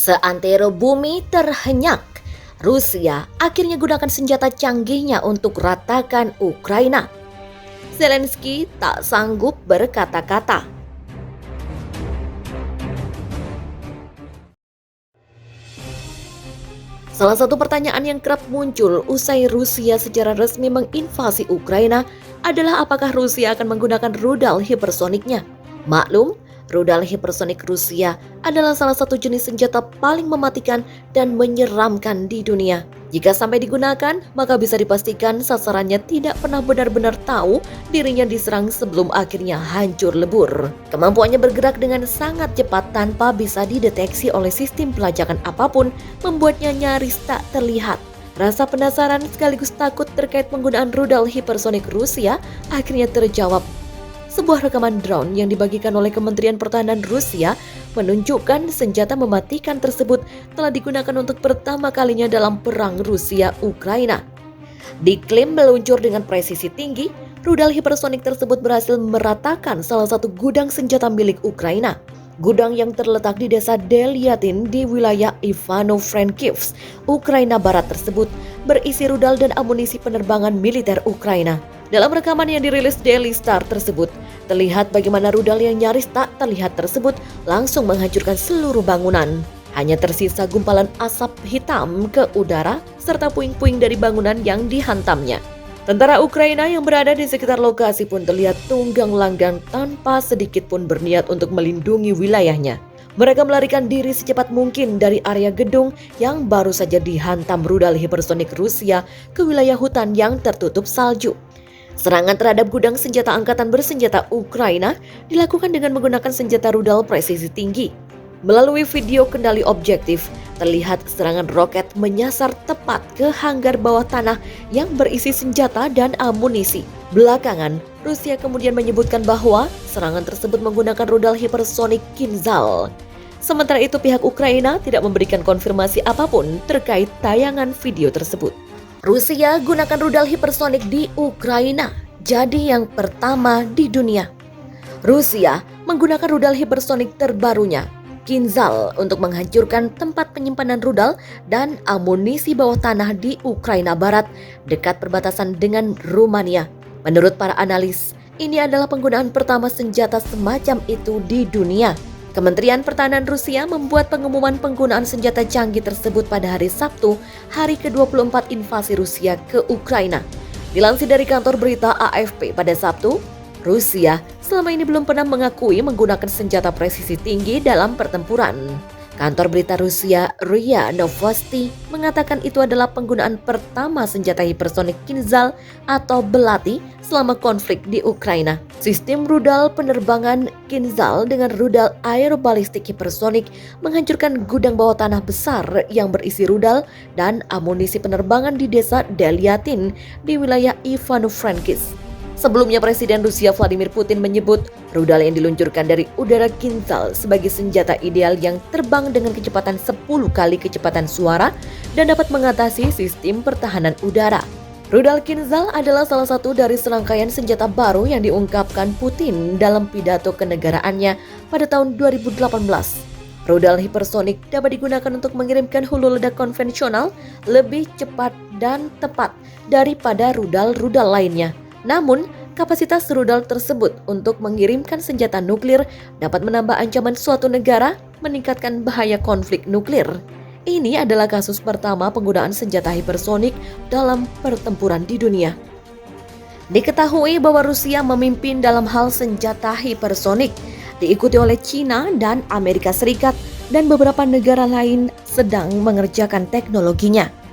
Seantero bumi terhenyak, Rusia akhirnya gunakan senjata canggihnya untuk ratakan Ukraina. Zelensky tak sanggup berkata-kata. Salah satu pertanyaan yang kerap muncul usai Rusia secara resmi menginvasi Ukraina adalah apakah Rusia akan menggunakan rudal hipersoniknya. Maklum, rudal hipersonik Rusia adalah salah satu jenis senjata paling mematikan dan menyeramkan di dunia. Jika sampai digunakan, maka bisa dipastikan sasarannya tidak pernah benar-benar tahu dirinya diserang sebelum akhirnya hancur lebur. Kemampuannya bergerak dengan sangat cepat tanpa bisa dideteksi oleh sistem pelacakan apapun membuatnya nyaris tak terlihat. Rasa penasaran sekaligus takut terkait penggunaan rudal hipersonik Rusia akhirnya terjawab. Sebuah rekaman drone yang dibagikan oleh Kementerian Pertahanan Rusia menunjukkan senjata mematikan tersebut telah digunakan untuk pertama kalinya dalam perang Rusia-Ukraina. Diklaim meluncur dengan presisi tinggi, rudal hipersonik tersebut berhasil meratakan salah satu gudang senjata milik Ukraina. Gudang yang terletak di desa Delyatin di wilayah Ivano-Frankivsk, Ukraina Barat tersebut berisi rudal dan amunisi penerbangan militer Ukraina. Dalam rekaman yang dirilis Daily Star tersebut, terlihat bagaimana rudal yang nyaris tak terlihat tersebut langsung menghancurkan seluruh bangunan. Hanya tersisa gumpalan asap hitam ke udara serta puing-puing dari bangunan yang dihantamnya. Tentara Ukraina yang berada di sekitar lokasi pun terlihat tunggang langgang tanpa sedikit pun berniat untuk melindungi wilayahnya. Mereka melarikan diri secepat mungkin dari area gedung yang baru saja dihantam rudal hipersonik Rusia ke wilayah hutan yang tertutup salju. Serangan terhadap gudang senjata angkatan bersenjata Ukraina dilakukan dengan menggunakan senjata rudal presisi tinggi. Melalui video kendali objektif, terlihat serangan roket menyasar tepat ke hanggar bawah tanah yang berisi senjata dan amunisi. Belakangan, Rusia kemudian menyebutkan bahwa serangan tersebut menggunakan rudal hipersonik Kinzhal. Sementara itu pihak Ukraina tidak memberikan konfirmasi apapun terkait tayangan video tersebut. Rusia gunakan rudal hipersonik di Ukraina, jadi yang pertama di dunia. Rusia menggunakan rudal hipersonik terbarunya, Kinzhal, untuk menghancurkan tempat penyimpanan rudal dan amunisi bawah tanah di Ukraina Barat, dekat perbatasan dengan Rumania. Menurut para analis, ini adalah penggunaan pertama senjata semacam itu di dunia. Kementerian Pertahanan Rusia membuat pengumuman penggunaan senjata canggih tersebut pada hari Sabtu, hari ke-24 invasi Rusia ke Ukraina. Dilansir dari kantor berita AFP pada Sabtu, Rusia selama ini belum pernah mengakui menggunakan senjata presisi tinggi dalam pertempuran. Kantor berita Rusia RIA Novosti mengatakan itu adalah penggunaan pertama senjata hipersonik Kinzhal atau belati selama konflik di Ukraina. Sistem rudal penerbangan Kinzhal dengan rudal aerobalistik hipersonik menghancurkan gudang bawah tanah besar yang berisi rudal dan amunisi penerbangan di desa Delyatin di wilayah Ivano-Frankivsk. Sebelumnya Presiden Rusia Vladimir Putin menyebut rudal yang diluncurkan dari udara Kinzhal sebagai senjata ideal yang terbang dengan kecepatan 10 kali kecepatan suara dan dapat mengatasi sistem pertahanan udara. Rudal Kinzhal adalah salah satu dari serangkaian senjata baru yang diungkapkan Putin dalam pidato kenegaraannya pada tahun 2018. Rudal hipersonik dapat digunakan untuk mengirimkan hulu ledak konvensional lebih cepat dan tepat daripada rudal-rudal lainnya. Namun, kapasitas rudal tersebut untuk mengirimkan senjata nuklir dapat menambah ancaman suatu negara, meningkatkan bahaya konflik nuklir. Ini adalah kasus pertama penggunaan senjata hipersonik dalam pertempuran di dunia. Diketahui bahwa Rusia memimpin dalam hal senjata hipersonik, diikuti oleh China dan Amerika Serikat, dan beberapa negara lain sedang mengerjakan teknologinya.